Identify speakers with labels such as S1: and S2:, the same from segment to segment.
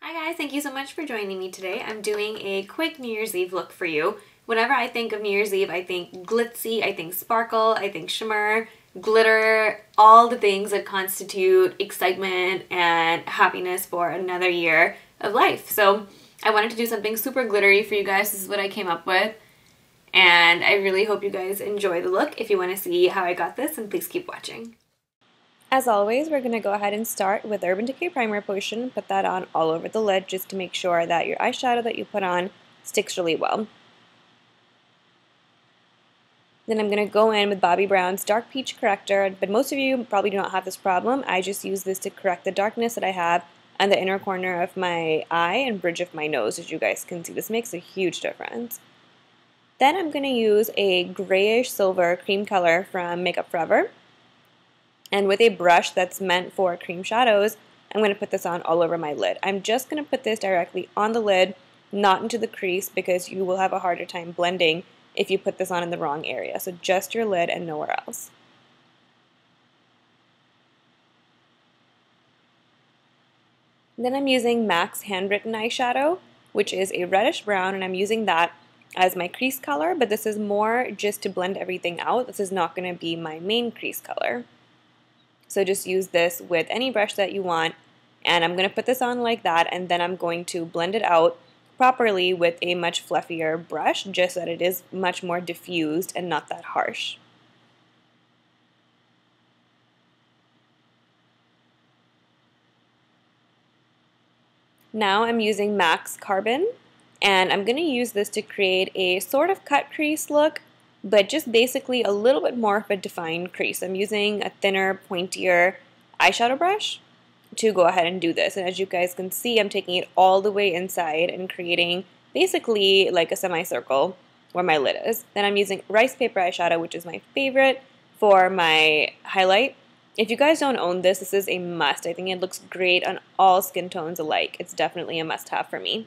S1: Hi guys, thank you so much for joining me today. I'm doing a quick New Year's Eve look for you. Whenever I think of New Year's Eve, I think glitzy, I think sparkle, I think shimmer, glitter, all the things that constitute excitement and happiness for another year of life. So I wanted to do something super glittery for you guys. This is what I came up with. And I really hope you guys enjoy the look. If you want to see how I got this, then please keep watching. As always, we're going to go ahead and start with Urban Decay Primer Potion. Put that on all over the lid just to make sure that your eyeshadow that you put on sticks really well. Then I'm going to go in with Bobbi Brown's Dark Peach Corrector, but most of you probably do not have this problem. I just use this to correct the darkness that I have on the inner corner of my eye and bridge of my nose. As you guys can see, this makes a huge difference. Then I'm going to use a grayish silver cream color from Makeup Forever. And with a brush that's meant for cream shadows, I'm going to put this on all over my lid. I'm just going to put this directly on the lid, not into the crease, because you will have a harder time blending if you put this on in the wrong area. So just your lid and nowhere else. Then I'm using MAC's Handwritten eyeshadow, which is a reddish brown, and I'm using that as my crease color, but this is more just to blend everything out. This is not going to be my main crease color. So just use this with any brush that you want, and I'm going to put this on like that, and then I'm going to blend it out properly with a much fluffier brush, just so that it is much more diffused and not that harsh. Now I'm using MAC's Carbon, and I'm going to use this to create a sort of cut crease look, but just basically a little bit more of a defined crease. I'm using a thinner, pointier eyeshadow brush to go ahead and do this. And as you guys can see, I'm taking it all the way inside and creating basically like a semicircle where my lid is. Then I'm using ricepaper eyeshadow, which is my favorite for my highlight. If you guys don't own this, this is a must. I think it looks great on all skin tones alike. It's definitely a must-have for me.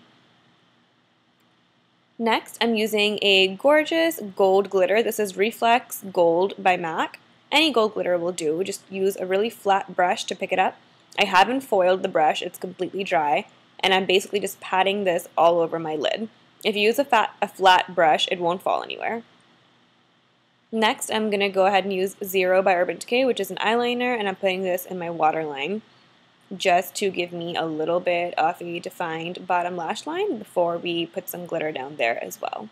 S1: Next, I'm using a gorgeous gold glitter. This is Reflex Gold by MAC. Any gold glitter will do. Just use a really flat brush to pick it up. I haven't foiled the brush. It's completely dry. And I'm basically just patting this all over my lid. If you use a flat brush, it won't fall anywhere. Next, I'm going to go ahead and use Zero by Urban Decay, which is an eyeliner, and I'm putting this in my waterline, just to give me a little bit of a defined bottom lash line before we put some glitter down there as well.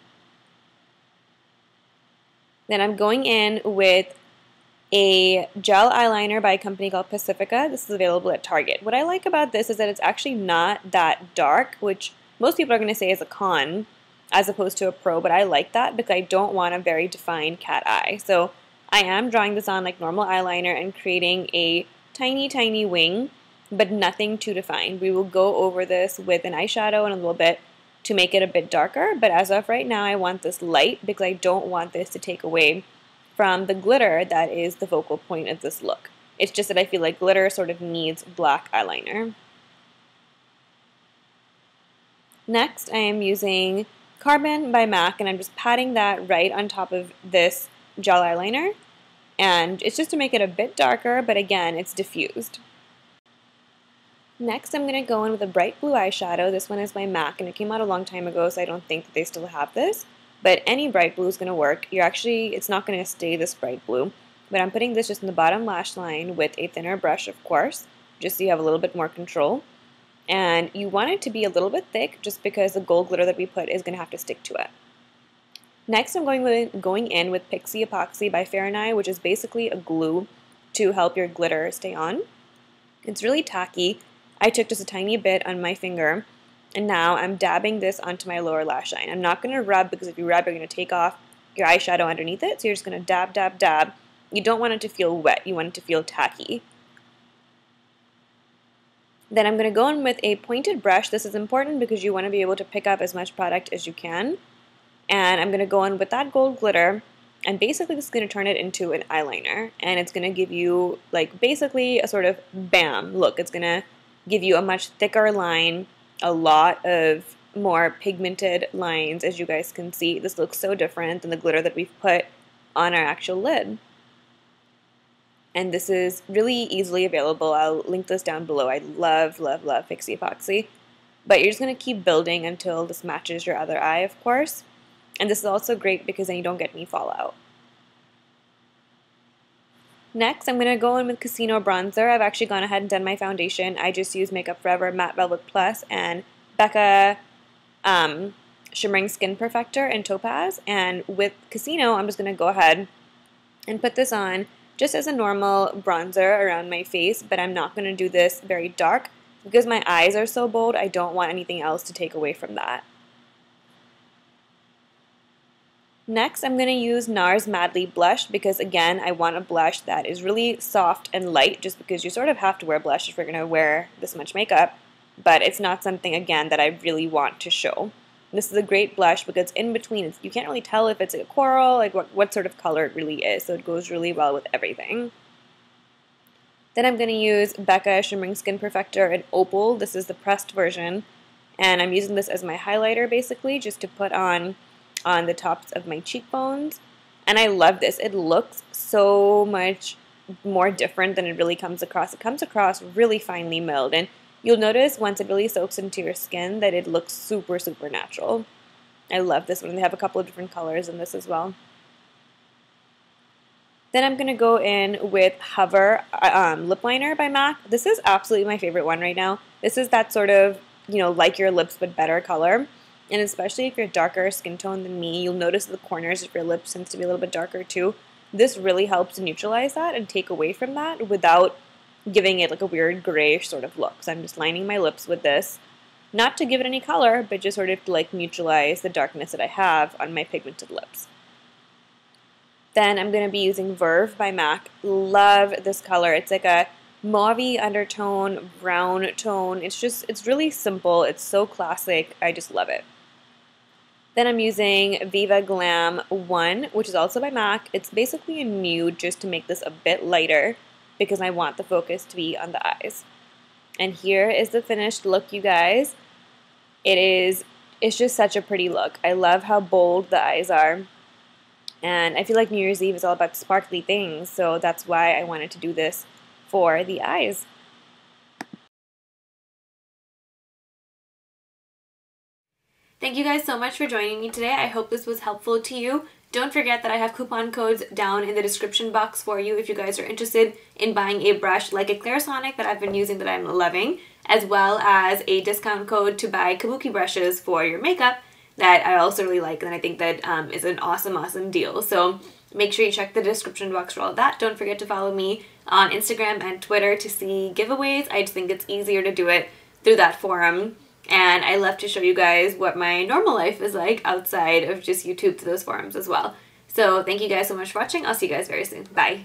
S1: Then I'm going in with a gel eyeliner by a company called Pacifica. This is available at Target. What I like about this is that it's actually not that dark, which most people are going to say is a con as opposed to a pro, but I like that because I don't want a very defined cat eye. So I am drawing this on like normal eyeliner and creating a tiny, tiny wing, but nothing too defined. We will go over this with an eyeshadow in a little bit to make it a bit darker, but as of right now I want this light because I don't want this to take away from the glitter that is the focal point of this look. It's just that I feel like glitter sort of needs black eyeliner. Next, I am using Carbon by MAC, and I'm just patting that right on top of this gel eyeliner, and it's just to make it a bit darker, but again, it's diffused. Next, I'm going to go in with a bright blue eyeshadow. This one is by MAC, and it came out a long time ago, so I don't think that they still have this. But any bright blue is going to work. It's not going to stay this bright blue. But I'm putting this just in the bottom lash line with a thinner brush, of course, just so you have a little bit more control. And you want it to be a little bit thick, just because the gold glitter that we put is going to have to stick to it. Next, I'm going in with Pixie Epoxy by Fair & Eye, which is basically a glue to help your glitter stay on. It's really tacky. I took just a tiny bit on my finger, and now I'm dabbing this onto my lower lash line. I'm not going to rub, because if you rub, you're going to take off your eyeshadow underneath it, so you're just going to dab, dab, dab. You don't want it to feel wet. You want it to feel tacky. Then I'm going to go in with a pointed brush. This is important because you want to be able to pick up as much product as you can. And I'm going to go in with that gold glitter, and basically this is going to turn it into an eyeliner. And it's going to give you like basically a sort of bam look. It's going to give you a much thicker line, a lot of more pigmented lines. As you guys can see, this looks so different than the glitter that we've put on our actual lid. and this is really easily available. I'll link this down below. I love, love, love Pixie Epoxy. but you're just going to keep building until this matches your other eye, of course. And this is also great because then you don't get any fallout. Next, I'm going to go in with Casino Bronzer. I've actually gone ahead and done my foundation. I just used Makeup Forever Matte Velvet Plus and Becca Shimmering Skin Perfector and Topaz. And with Casino, I'm just going to go ahead and put this on just as a normal bronzer around my face, but I'm not going to do this very dark because my eyes are so bold. I don't want anything else to take away from that. Next, I'm going to use NARS Madly Blush because, again, I want a blush that is really soft and light, just because you sort of have to wear blush if you're going to wear this much makeup, but it's not something, again, that I really want to show. This is a great blush because it's in between. You can't really tell if it's a coral, like what sort of color it really is, so it goes really well with everything. Then I'm going to use Becca Shimmering Skin Perfector in Opal. This is the pressed version, and I'm using this as my highlighter, basically, just to put on the tops of my cheekbones. And I love this. It looks so much more different than it really comes across. It comes across really finely milled, and you'll notice once it really soaks into your skin that it looks super, super natural. I love this one. They have a couple of different colors in this as well. Then I'm going to go in with Hover Lip Liner by MAC. This is absolutely my favorite one right now. This is that sort of, like your lips but better color. And especially if you're darker skin tone than me, you'll notice the corners of your lips tends to be a little bit darker too. This really helps to neutralize that and take away from that without giving it like a weird grayish sort of look. So I'm just lining my lips with this, not to give it any color, but just sort of to like neutralize the darkness that I have on my pigmented lips. Then I'm going to be using Verve by MAC. Love this color. It's like a mauve undertone, brown tone. It's really simple. It's so classic. I just love it. Then I'm using Viva Glam 1, which is also by MAC. It's basically a nude just to make this a bit lighter because I want the focus to be on the eyes. And here is the finished look, you guys. It's just such a pretty look. I love how bold the eyes are. And I feel like New Year's Eve is all about sparkly things, so that's why I wanted to do this for the eyes. Thank you guys so much for joining me today. I hope this was helpful to you. Don't forget that I have coupon codes down in the description box for you if you guys are interested in buying a brush like a Clarisonic that I've been using that I'm loving, as well as a discount code to buy kabuki brushes for your makeup that I also really like, and I think that is an awesome deal. So make sure you check the description box for all of that. Don't forget to follow me on Instagram and Twitter to see giveaways. I just think it's easier to do it through that forum. And I love to show you guys what my normal life is like outside of just YouTube through those forums as well. So thank you guys so much for watching. I'll see you guys very soon. Bye.